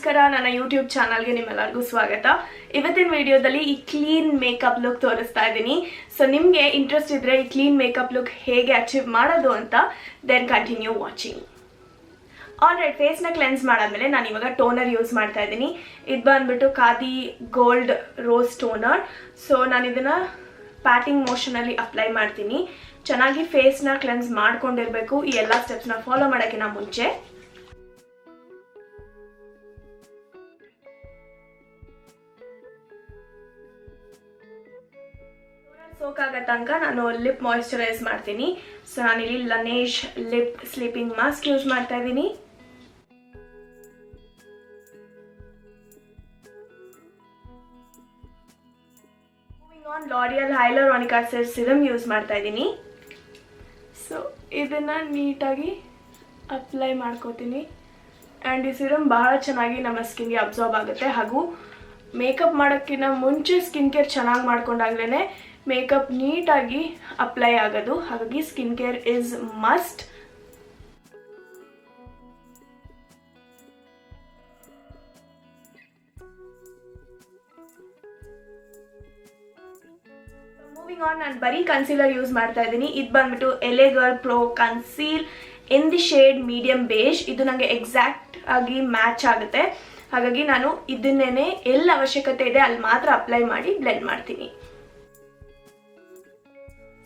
ನಮಸ್ಕಾರ ನನ್ನ ಯೂಟ್ಯೂಬ್ ಚಾನಲ್ಗೆ ನಿಮ್ಮೆಲ್ಲರಿಗೂ ಸ್ವಾಗತ. ಇವತ್ತಿನ ವಿಡಿಯೋದಲ್ಲಿ ಈ ಕ್ಲೀನ್ ಮೇಕಪ್ ಲುಕ್ ತೋರಿಸ್ತಾ ಇದ್ದೀನಿ. ಸೊ ನಿಮಗೆ ಇಂಟ್ರೆಸ್ಟ್ ಇದ್ರೆ ಈ ಕ್ಲೀನ್ ಮೇಕಪ್ ಲುಕ್ ಹೇಗೆ ಅಚೀವ್ ಮಾಡೋದು ಅಂತ ದೆನ್ ಕಂಟಿನ್ಯೂ ವಾಚಿಂಗ್. ಆಲ್ರೈಟ್, ಫೇಸ್ನ ಕ್ಲೆನ್ಸ್ ಮಾಡಾದ್ಮೇಲೆ ನಾನು ಇವಾಗ ಟೋನರ್ ಯೂಸ್ ಮಾಡ್ತಾ ಇದ್ದೀನಿ. ಇದು ಬಂದ್ಬಿಟ್ಟು Khadi gold rose toner. So ನಾನು ಇದನ್ನು ಪ್ಯಾಟಿಂಗ್ ಮೋಷನಲ್ಲಿ ಅಪ್ಲೈ ಮಾಡ್ತೀನಿ. ಚೆನ್ನಾಗಿ ಫೇಸ್ನ ಕ್ಲೆನ್ಸ್ ಮಾಡ್ಕೊಂಡಿರಬೇಕು ಈ ಎಲ್ಲ ಸ್ಟೆಪ್ಸ್ನ ಫಾಲೋ ಮಾಡೋಕ್ಕಿಂತ ಮುಂಚೆ. ಸೋಕ್ ಆಗೋ ತನಕ ನಾನು ಲಿಪ್ ಮಾಯಿಶ್ಚರೈಸ್ ಮಾಡ್ತೀನಿ. ಸೊ ನಾನಿಲ್ಲಿ Laneige lip sleeping mask use ಮಾಡ್ತಾ ಇದ್ದೀನಿ. Moving on, L'Oreal hyaluronic acid serum use ಮಾಡ್ತಾ ಇದ್ದೀನಿ. ಸೊ ಇದನ್ನು ನೀಟಾಗಿ ಅಪ್ಲೈ ಮಾಡ್ಕೋತೀನಿ. ಆ್ಯಂಡ್ ಈ ಸಿರಮ್ ಬಹಳ ಚೆನ್ನಾಗಿ ನಮ್ಮ ಸ್ಕಿನ್ಗೆ ಅಬ್ಸಾರ್ಬ್ ಆಗುತ್ತೆ. ಹಾಗೂ ಮೇಕಪ್ ಮಾಡೋಕ್ಕಿಂತ ಮುಂಚೆ ಸ್ಕಿನ್ ಕೇರ್ ಚೆನ್ನಾಗಿ ಮಾಡ್ಕೊಂಡಾಗ್ಲೇ ಮೇಕಪ್ ನೀಟಾಗಿ ಅಪ್ಲೈ ಆಗೋದು. ಹಾಗಾಗಿ skin care is must. Moving on, ನಾನು ಬರೀ ಕನ್ಸೀಲರ್ ಯೂಸ್ ಮಾಡ್ತಾ ಇದ್ದೀನಿ. ಇದು ಬಂದ್ಬಿಟ್ಟು ಎಲೆ girl pro conceal in the shade medium beige. ಇದು ನನಗೆ ಎಕ್ಸಾಕ್ಟ್ ಆಗಿ ಮ್ಯಾಚ್ ಆಗುತ್ತೆ. ಹಾಗಾಗಿ ನಾನು ಇದನ್ನೇ ಎಲ್ಲಿ ಅವಶ್ಯಕತೆ ಇದೆ ಅಲ್ಲಿ ಮಾತ್ರ ಅಪ್ಲೈ ಮಾಡಿ ಬ್ಲೆಂಡ್ ಮಾಡ್ತೀನಿ.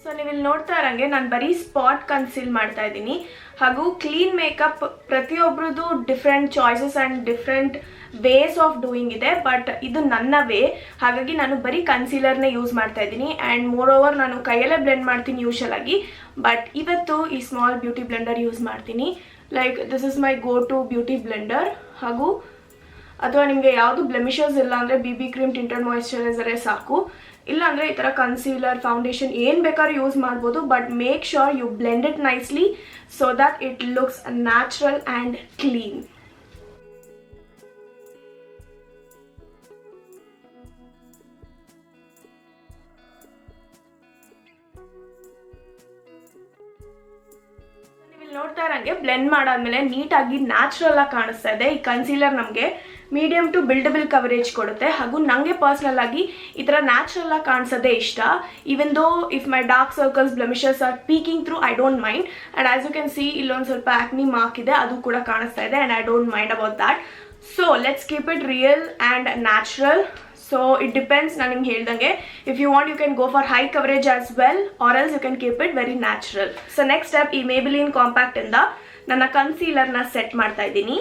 ಸೊ ನೀವಿಲ್ಲಿ ನೋಡ್ತಾ ಇರೋಂಗೆ ನಾನು ಬರೀ ಸ್ಪಾಟ್ ಕನ್ಸೀಲ್ ಮಾಡ್ತಾ ಇದ್ದೀನಿ. ಹಾಗೂ ಕ್ಲೀನ್ ಮೇಕಪ್ ಪ್ರತಿಯೊಬ್ಬರದ್ದು different choices and different ways of doing ಇದೆ. ಬಟ್ ಇದು ನನ್ನ ವೇ, ಹಾಗಾಗಿ ನಾನು ಬರೀ ಕನ್ಸೀಲರ್ನೇ ಯೂಸ್ ಮಾಡ್ತಾ ಇದ್ದೀನಿ. ಆ್ಯಂಡ್ ಮೋರ್ ಓವರ್ ನಾನು ಕೈಯಲ್ಲೇ ಬ್ಲೆಂಡ್ ಮಾಡ್ತೀನಿ ಯೂಶಲ್ ಆಗಿ. ಬಟ್ ಇವತ್ತು ಈ ಸ್ಮಾಲ್ ಬ್ಯೂಟಿ ಬ್ಲೆಂಡರ್ ಯೂಸ್ ಮಾಡ್ತೀನಿ. Like this is my go to beauty blender. ಹಾಗೂ ಅಥವಾ ನಿಮಗೆ ಯಾವುದು ಬ್ಲೆಮಿಷಸ್ ಇಲ್ಲ ಅಂದರೆ BB ಕ್ರೀಮ್ ಟಿಂಟೆಡ್ ಮಾಯಿಶ್ಚರೈಸರೇ ಸಾಕು. ಇಲ್ಲಾಂದರೆ ಈ ಥರ ಕನ್ಸೀಲರ್ ಫೌಂಡೇಶನ್ ಏನು ಬೇಕಾದ್ರೂ ಯೂಸ್ ಮಾಡ್ಬೋದು. But make sure you blend it nicely so that it looks natural and clean. ನೋಡ್ತಾ ಇರೋಂಗೆ ಬ್ಲೆಂಡ್ ಮಾಡಾದ್ಮೇಲೆ ನೀಟಾಗಿ ನ್ಯಾಚುರಲ್ ಆಗಿ ಕಾಣಿಸ್ತಾ ಇದೆ. ಈ ಕನ್ಸೀಲರ್ ನಮಗೆ ಮೀಡಿಯಂ ಟು ಬಿಲ್ಡಬಲ್ ಕವರೇಜ್ ಕೊಡುತ್ತೆ. ಹಾಗೂ ನನಗೆ ಪರ್ಸ್ನಲ್ ಆಗಿ ಈ ಥರ ನ್ಯಾಚುರಲ್ ಆಗಿ ಕಾಣಿಸೋದೇ ಇಷ್ಟ. Even though if my dark circles blemishes are peeking through, I don't mind. And as you can see ಇಲ್ಲೊಂದು ಸ್ವಲ್ಪ ಆಕ್ನಿ ಮಾರ್ಕ್ ಇದೆ, ಅದು ಕೂಡ ಕಾಣಿಸ್ತಾ ಇದೆ. And I don't mind about that. So let's keep it real and natural. So it depends. ನಾನು ನಿಮ್ಗೆ ಹೇಳ್ದಂಗೆ if you want you can go for high coverage as well, or else you can keep it very natural. So next step, ಈ Maybelline compact ಇಂದ ನನ್ನ ಕನ್ಸೀಲರ್ನ set ಮಾಡ್ತಾ ಇದ್ದೀನಿ.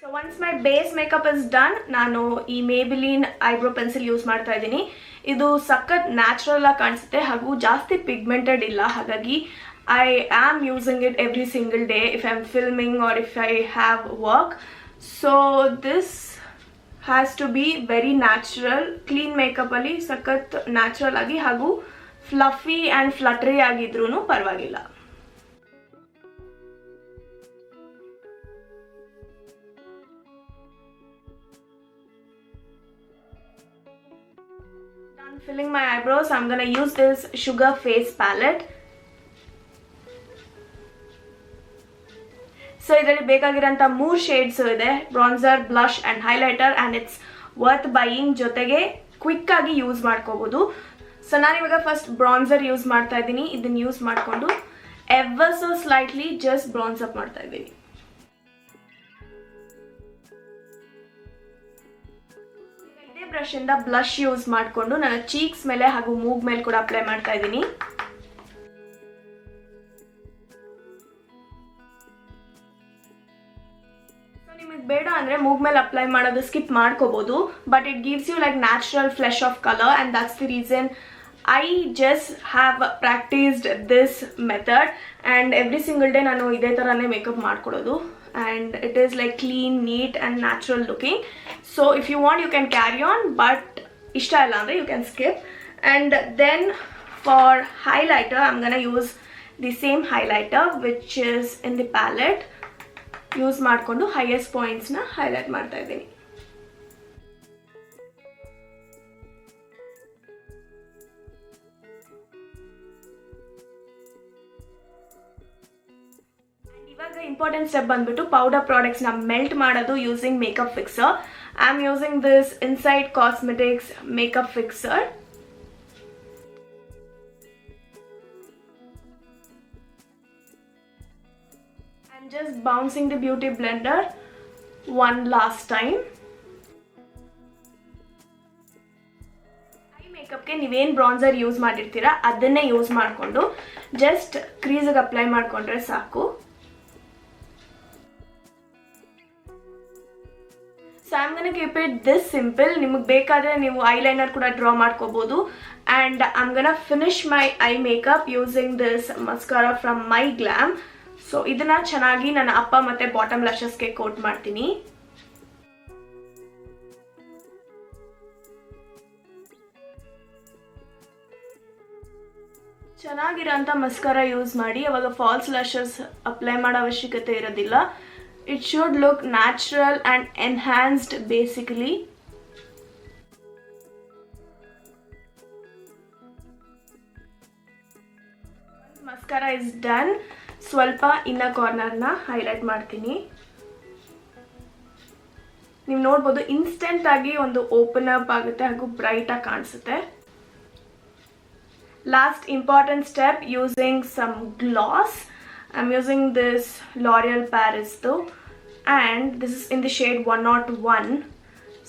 So once my base makeup is done, ನಾನು ಈ Maybelline eyebrow pencil use ಮಾಡ್ತಾ ಇದ್ದೀನಿ. ಇದು ಸಖತ್ ನ್ಯಾಚುರಲ್ ಆಗಿ ಕಾಣಿಸುತ್ತೆ ಹಾಗೂ ಜಾಸ್ತಿ ಪಿಗ್ಮೆಂಟೆಡ್ ಇಲ್ಲ. ಹಾಗಾಗಿ I am using it every single day if I am filming or if I have work. So this has to be very natural. Clean ಮೇಕಪ್ಪಲ್ಲಿ ಸಖತ್ ನ್ಯಾಚುರಲ್ ಆಗಿ ಹಾಗೂ ಫ್ಲಫಿ ಆ್ಯಂಡ್ ಫ್ಲಟ್ರಿ ಆಗಿದ್ರೂ ಪರವಾಗಿಲ್ಲ. Filling my eyebrows, I'm gonna use this Sugar Face palette. So ಇದರಲ್ಲಿ ಬೇಕಾಗಿರೋಂಥ 3 shades ಇದೆ, bronzer, blush and highlighter. And it's worth buying. ಜೊತೆಗೆ quick ಆಗಿ ಯೂಸ್ ಮಾಡ್ಕೋಬೋದು. ಸೊ ನಾನಿವಾಗ ಫಸ್ಟ್ ಬ್ರಾನ್ಸರ್ ಯೂಸ್ ಮಾಡ್ತಾ ಇದ್ದೀನಿ. ಇದನ್ನು ಯೂಸ್ ಮಾಡಿಕೊಂಡು ever so slightly just bronze up ಮಾಡ್ತಾ ಇದ್ದೀನಿ. ಬ್ರಷ್ ಇಂದ ಬ್ಲಷ್ ಯೂಸ್ ಮಾಡಿಕೊಂಡು ನನ್ನ ಚೀಕ್ಸ್ ಮೇಲೆ ಹಾಗೂ ಮೂಗ್ ಮೇಲೆ ಕೂಡ ಅಪ್ಲೈ ಮಾಡ್ತಾ ಇದ್ದೀನಿ. ಸೊ ನಿಮಗೆ ಬೇಡ ಅಂದರೆ ಮೂಗ್ ಮೇಲೆ ಅಪ್ಲೈ ಮಾಡೋದು ಸ್ಕಿಪ್ ಮಾಡ್ಕೋಬಹುದು. But it gives you like natural flesh of colour. And that's the reason I just have practised this method. And every single day ನಾನು ಇದೇ ಥರನೇ ಮೇಕಪ್ ಮಾಡ್ಕೊಡೋದು. And it is like clean, neat and natural looking. So if you want you can carry on, but ishta illa andre you can skip. And then for highlighter I'm gonna use the same highlighter which is in the palette. Use ಮಾಡಿಕೊಂಡು highest ಪಾಯಿಂಟ್ಸ್ನ highlight ಮಾಡ್ತಾ ಇದ್ದೀನಿ. ಇವಾಗ important step ಬಂದ್ಬಿಟ್ಟು powder ಪ್ರಾಡಕ್ಟ್ಸ್ನ melt ಮಾಡೋದು using makeup fixer. I am using this inside cosmetics makeup fixer. I'm just bouncing the beauty blender one last time. Eye ಮೇಕಪ್ಗೆ ನೀವೇನು ಬ್ರಾನ್ಸರ್ ಯೂಸ್ ಮಾಡಿರ್ತೀರಾ ಅದನ್ನೇ ಯೂಸ್ ಮಾಡಿಕೊಂಡು ಜಸ್ಟ್ ಕ್ರೀಸಿಗೆ ಅಪ್ಲೈ ಮಾಡಿಕೊಂಡ್ರೆ ಸಾಕು. So I am gonna keep it this simple. ನಿಮಗೆ ಬೇಕಾದರೆ ನೀವು eyeliner ಕೂಡ ಡ್ರಾ ಮಾಡ್ಕೋಬೋದು. And I am gonna finish my eye makeup using this mascara from MyGlamm. So ಇದನ್ನ ಚೆನ್ನಾಗಿ ನನ್ನ ಅಪ್ಪ ಮತ್ತು ಬಾಟಮ್ ಲ್ಯಾಶಸ್ಗೆ ಕೋಟ್ ಮಾಡ್ತೀನಿ. ಚೆನ್ನಾಗಿರೋಂಥ ಮಸ್ಕಾರಾ ಯೂಸ್ ಮಾಡಿ. ಅವಾಗ ಫಾಲ್ಸ್ ಲ್ಯಾಶಸ್ ಅಪ್ಲೈ ಮಾಡೋ ಅವಶ್ಯಕತೆ ಇರೋದಿಲ್ಲ. It should look natural and enhanced basically. Mascara is done. ಸ್ವಲ್ಪ ಇನ್ನರ್ ಕಾರ್ನರ್ನ ಹೈಲೈಟ್ ಮಾಡ್ತೀನಿ. ನೀವು ನೋಡ್ಬೋದು ಇನ್ಸ್ಟೆಂಟ್ ಆಗಿ ಒಂದು ಓಪನ್ ಅಪ್ ಆಗುತ್ತೆ ಹಾಗೂ ಬ್ರೈಟಾಗಿ ಕಾಣಿಸುತ್ತೆ. Last important step, using some gloss. I'm using this L'Oreal Paris though, and this is in the shade 101.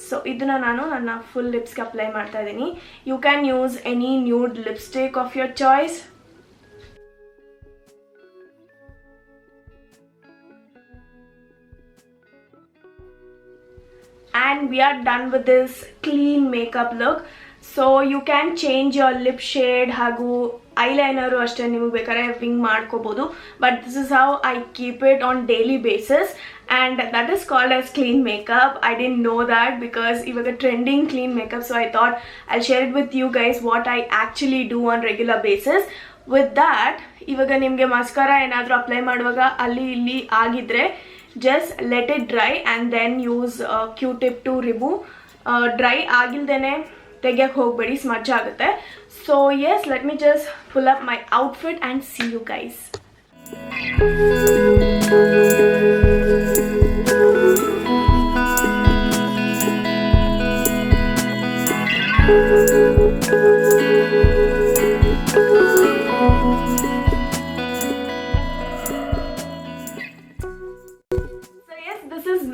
So iduna nanu nanna full lips ge apply ಮಾಡ್ತಾ ಇದೀನಿ. You can use any nude lipstick of your choice. And we are done with this clean makeup look. So you can change your lip shade ಹಾಗೂ eyeliner ಅಷ್ಟೇ ನಿಮಗೆ ಬೇಕಾದ್ರೆ wing ಮಾಡ್ಕೋಬೋದು. But this is how I keep it on daily basis and that is called as clean makeup. I didn't know that because ಇವಾಗ trending clean makeup. So I thought I share it with you guys what I actually do on regular basis. With that ಇವಾಗ ನಿಮಗೆ ಮಸ್ಕಾರಾ ಏನಾದರೂ apply ಮಾಡುವಾಗ ಅಲ್ಲಿ ಇಲ್ಲಿ ಆಗಿದ್ರೆ just let it dry and then use Q-tip to remove. Dry ಆಗಿಲ್ದೇನೆ ತೆಗಿಯಕ್ಕೆ ಹೋಗಬೇಡಿ, ಸ್ಮಜ್ ಆಗುತ್ತೆ. So yes, let me just pull up my outfit and see you guys.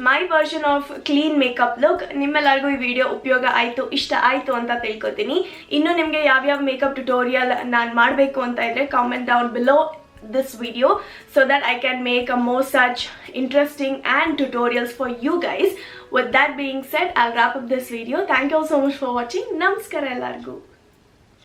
My version of clean makeup look. ನಿಮ್ಮೆಲ್ಲರಿಗೂ ಈ video ಉಪಯೋಗ ಆಯಿತು, ಇಷ್ಟ ಆಯಿತು ಅಂತ ತಿಳ್ಕೊತೀನಿ. ಇನ್ನು ನಿಮಗೆ ಯಾವ್ಯಾವ ಮೇಕಪ್ ಟ್ಯುಟೋರಿಯಲ್ ನಾನು ಮಾಡಬೇಕು ಅಂತ ಇದ್ದರೆ comment down below this video so that I can make a more such interesting and tutorials for you guys. With that being said, I'll wrap up this video. Thank you all so much for watching. Namaskar ellargu.